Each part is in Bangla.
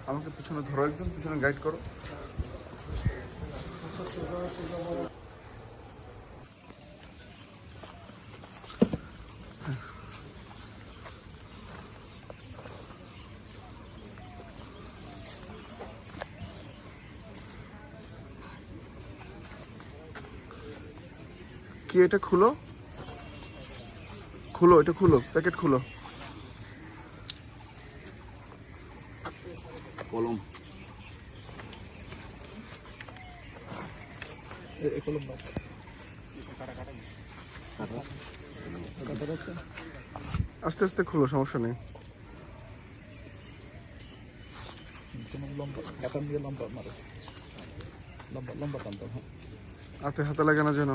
আমাকে পিছনে ধরো, একদম পিছনে গাইড করো। কি এটা খুলো, খুলো এটা খুলো, প্যাকেট খুলো। কলম আস্তে আস্তে খুলো, সমস্যা নেই। হাতে হাতে লাগে না যেন।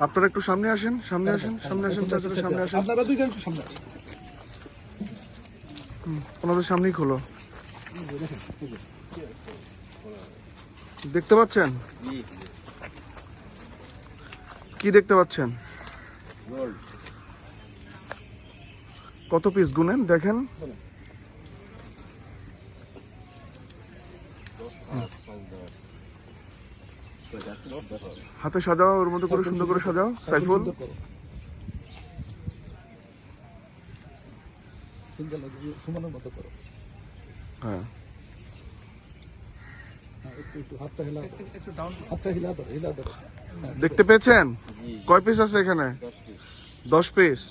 আপনারা একটু সামনে আসেন, সামনে আসেন, সামনে আসেন, চাচারা সামনে আসেন। আপনারা দুইজন একটু সামনে আসেন। ওনাদের সামনেই খোলো। দেখতে পাচ্ছেন? কি দেখতে পাচ্ছেন? কত পিস গুনেন দেখেন। হাতে সাজাও, ওর মধ্যে করে সুন্দর করে সাজাও। সাইফুল, সুমনের মতো করো। হ্যাঁ একটু হাতটা হিলা, একটু ডাউন, হাতটা হিলা ধরো, হিলা ধরো। দেখতে পেয়েছেন? কয় পিস আছে এখানে? 10 পিস।